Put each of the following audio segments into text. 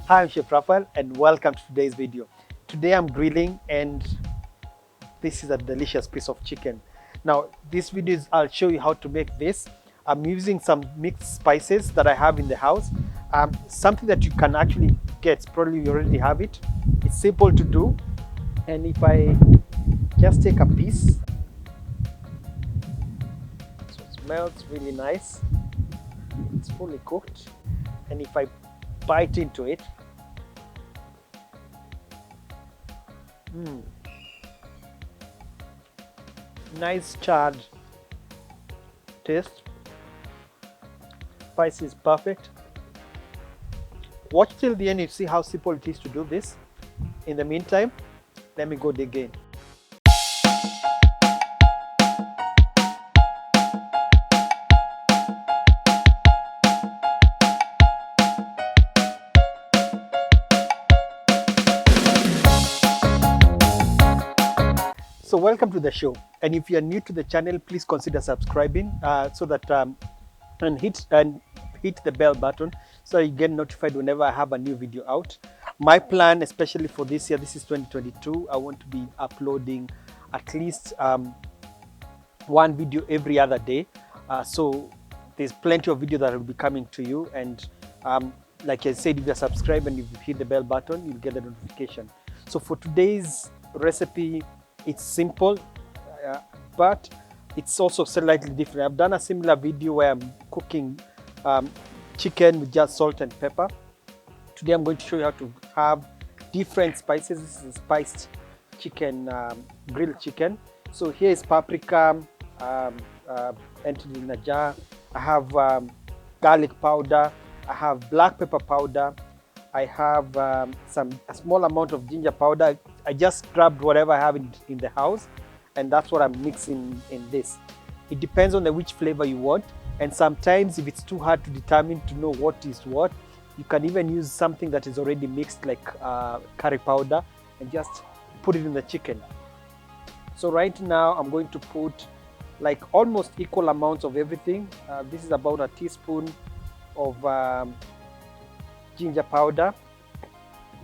Hi, I'm Chef Raphael and welcome to today's video. Today I'm grilling and this is a delicious piece of chicken. Now this video is I'll show you how to make this. I'm using some mixed spices that I have in the house. Something that you can actually get, probably you already have it. It's simple to do, and if I just take a piece, so it smells really nice. It's fully cooked, and if I bite into it, nice charred taste. Spice is perfect. Watch till the end, you see how simple it is to do this. In the meantime, let me go dig in. So welcome to the show, and if you are new to the channel, please consider subscribing so that and hit the bell button so you get notified whenever I have a new video out. My plan, especially for this year, this is 2022, I want to be uploading at least one video every other day. So there's plenty of video that will be coming to you, and like I said, if you're subscribed and if you hit the bell button, you'll get the notification. So for today's recipe, it's simple, but it's also slightly different. I've done a similar video where I'm cooking chicken with just salt and pepper. Today I'm going to show you how to have different spices. This is spiced chicken, grilled chicken. So here is paprika entered in a jar. I have garlic powder. I have black pepper powder. I have a small amount of ginger powder. I just grabbed whatever I have in the house, and that's what I'm mixing in this. It depends on which flavor you want, and sometimes if it's too hard to determine to know what is what, you can even use something that is already mixed, like curry powder, and just put it in the chicken. So right now I'm going to put like almost equal amounts of everything. This is about a teaspoon of ginger powder,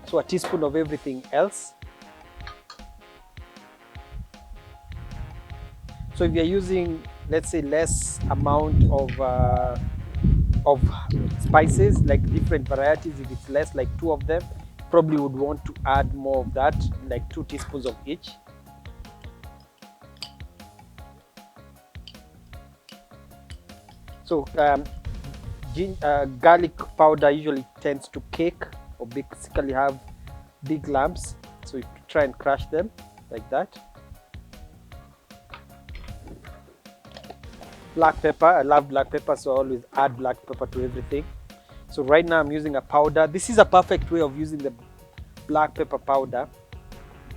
so a teaspoon of everything else. So if you're using, let's say, less amount of spices, like different varieties, if it's less, like 2 of them, probably would want to add more of that, like 2 teaspoons of each. So garlic powder usually tends to cake or basically have big lumps, so you try and crush them like that. Black pepper, I love black pepper, so I always add black pepper to everything. So right now I'm using a powder. This is a perfect way of using the black pepper powder.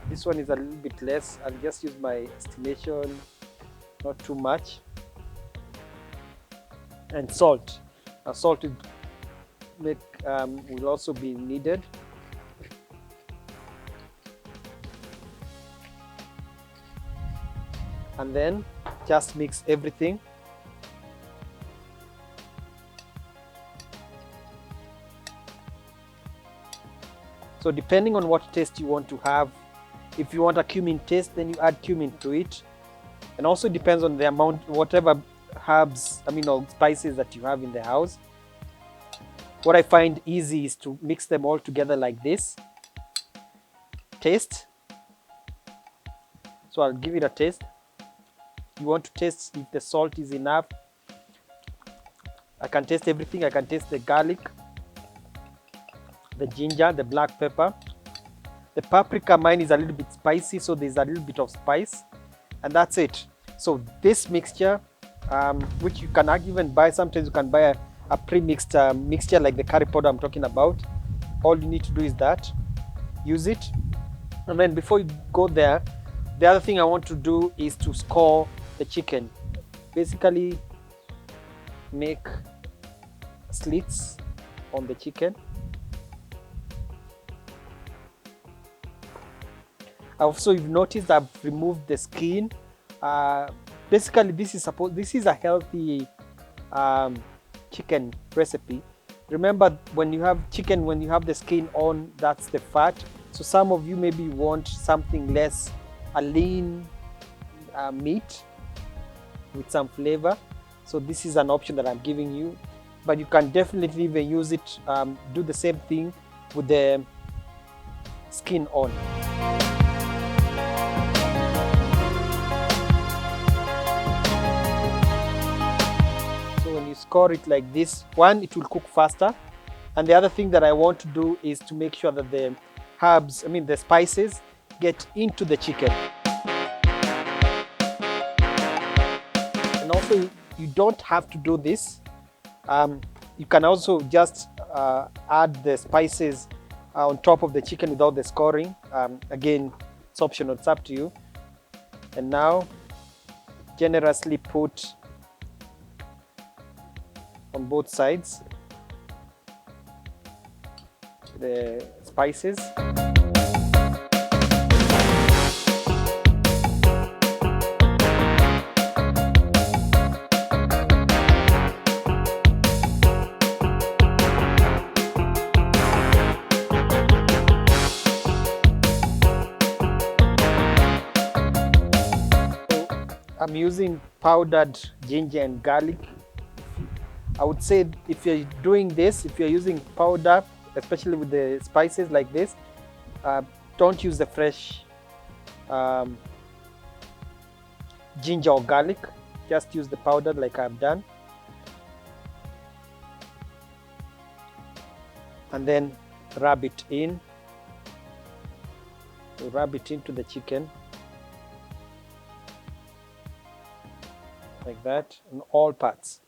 This one is a little bit less. I'll just use my estimation, not too much. And salt. Salt will also be needed. And then just mix everything. So depending on what taste you want to have, if you want a cumin taste, then you add cumin to it. And also depends on the amount, whatever herbs, or spices that you have in the house. What I find easy is to mix them all together like this. Taste. So I'll give it a taste. You want to taste if the salt is enough. I can taste everything. I can taste the garlic, the ginger, the black pepper. The paprika, mine is a little bit spicy, so there's a little bit of spice, and that's it. So this mixture, which you can even buy, sometimes you can buy a pre-mixed mixture like the curry powder I'm talking about. All you need to do is that, use it. And then before you go there, the other thing I want to do is to score the chicken. Basically make slits on the chicken. Also, you've noticed I've removed the skin. Basically, this is a healthy chicken recipe. Remember, when you have chicken, when you have the skin on, that's the fat. So some of you maybe want something less, a lean meat with some flavor. So this is an option that I'm giving you, but you can definitely even use it, do the same thing with the skin on. So when you score it like this, one, it will cook faster. And the other thing that I want to do is to make sure that the herbs, the spices, get into the chicken. And also, you don't have to do this. You can also just add the spices on top of the chicken without the scoring. Again, it's optional, it's up to you. And now, generously put on both sides the spices. I'm using powdered ginger and garlic. I would say if you're doing this, if you're using powder, especially with the spices like this, don't use the fresh ginger or garlic. Just use the powder like I've done. And then rub it in. So rub it into the chicken. Like that, on all parts.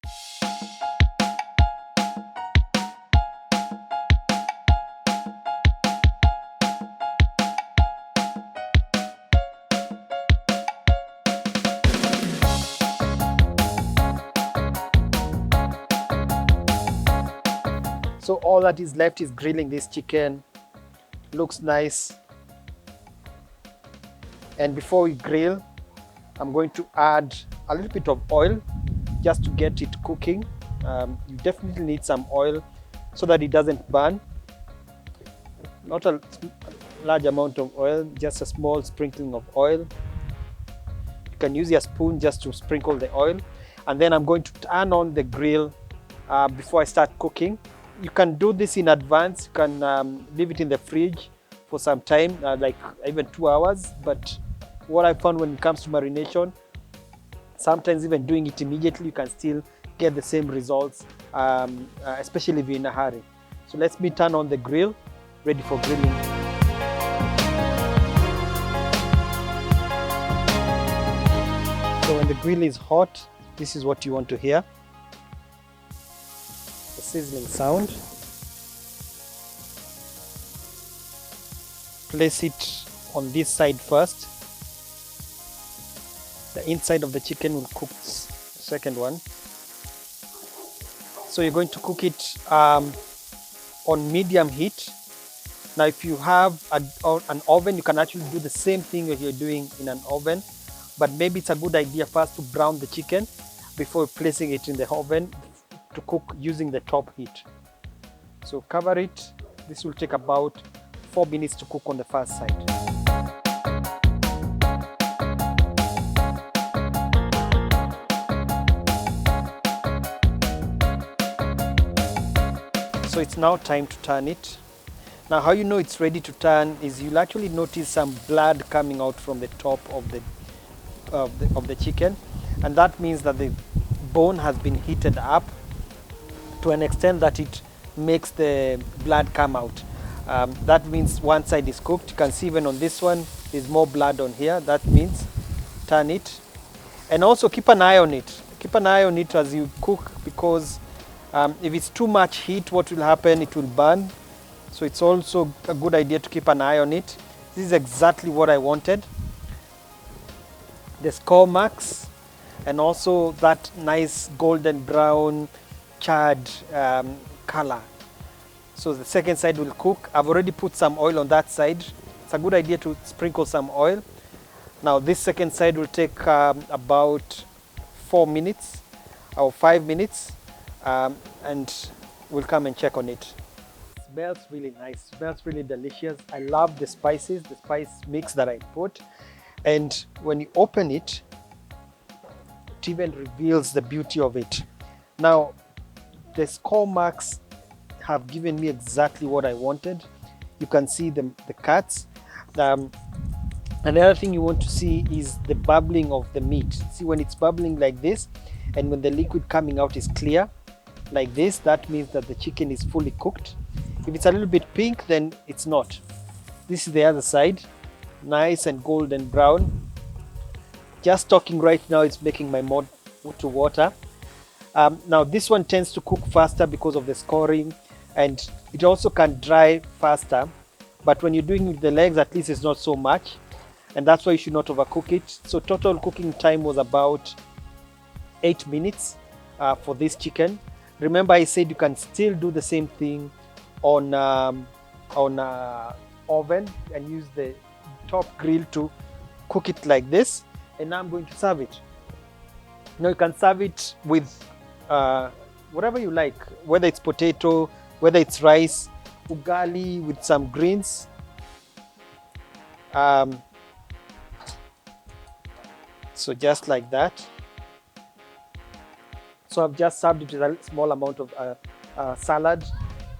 So all that is left is grilling this chicken. Looks nice. And before we grill, I'm going to add a little bit of oil just to get it cooking. You definitely need some oil so that it doesn't burn. Not a large amount of oil, just a small sprinkling of oil. You can use your spoon just to sprinkle the oil. And then I'm going to turn on the grill before I start cooking. You can do this in advance. You can leave it in the fridge for some time, like even 2 hours. But what I found when it comes to marination, sometimes even doing it immediately, you can still get the same results, especially if you're in a hurry. So let me turn on the grill, ready for grilling. So when the grill is hot, this is what you want to hear. The sizzling sound. Place it on this side first. The inside of the chicken will cook the second one. So you're going to cook it on medium heat. Now if you have an oven, you can actually do the same thing that you're doing in an oven, but maybe it's a good idea first to brown the chicken before placing it in the oven to cook using the top heat. So cover it. This will take about 4 minutes to cook on the first side. So it's now time to turn it. Now how you know it's ready to turn is you'll actually notice some blood coming out from the top of the chicken, and that means that the bone has been heated up to an extent that it makes the blood come out. That means one side is cooked. You can see even on this one there's more blood on here. That means turn it, and also keep an eye on it. Keep an eye on it as you cook, because if it's too much heat, what will happen? It will burn. So it's also a good idea to keep an eye on it. This is exactly what I wanted. The score marks and also that nice golden brown charred color. So the second side will cook. I've already put some oil on that side. It's a good idea to sprinkle some oil. Now this second side will take about 4 minutes or 5 minutes. And we'll come and check on it. Smells really nice, smells really delicious. I love the spices, the spice mix that I put. And when you open it, it even reveals the beauty of it. Now, the score marks have given me exactly what I wanted. You can see the cuts. Another thing you want to see is the bubbling of the meat. See, when it's bubbling like this, and when the liquid coming out is clear, like this, that means that the chicken is fully cooked. If it's a little bit pink, then it's not. This is the other side, nice and golden brown. Just talking right now, it's making my mouth to water. Now this one tends to cook faster because of the scoring, and it also can dry faster. But when you're doing with the legs, at least it's not so much, and that's why you should not overcook it. So total cooking time was about 8 minutes for this chicken. Remember, I said you can still do the same thing on oven and use the top grill to cook it like this. And now I'm going to serve it. Now you can serve it with whatever you like, whether it's potato, whether it's rice, ugali with some greens. So just like that. So I've just served it with a small amount of salad.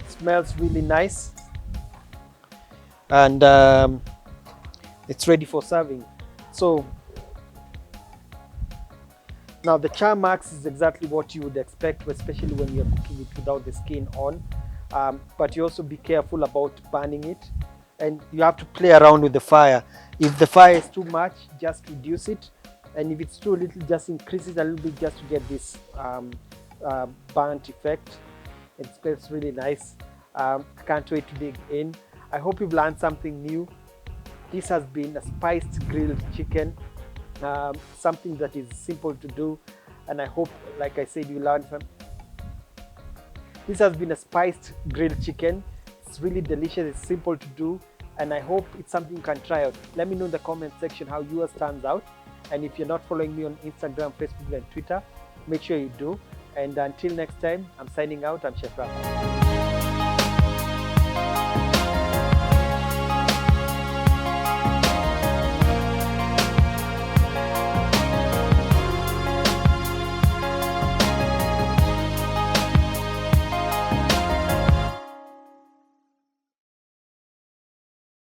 It smells really nice, and it's ready for serving. So now the char marks is exactly what you would expect, especially when you're cooking it without the skin on. But you also be careful about burning it, and you have to play around with the fire. If the fire is too much, just reduce it, and if it's too little, just increase it a little bit just to get this burnt effect. It smells really nice. I can't wait to dig in. I hope you've learned something new. This has been a spiced grilled chicken, something that is simple to do, and I hope, like I said, you learned some. This has been a spiced grilled chicken. It's really delicious, it's simple to do, and I hope it's something you can try out. Let me know in the comment section how yours turns out, and if you're not following me on Instagram, Facebook and Twitter, make sure you do. And until next time, I'm signing out. I'm Chef Raphael.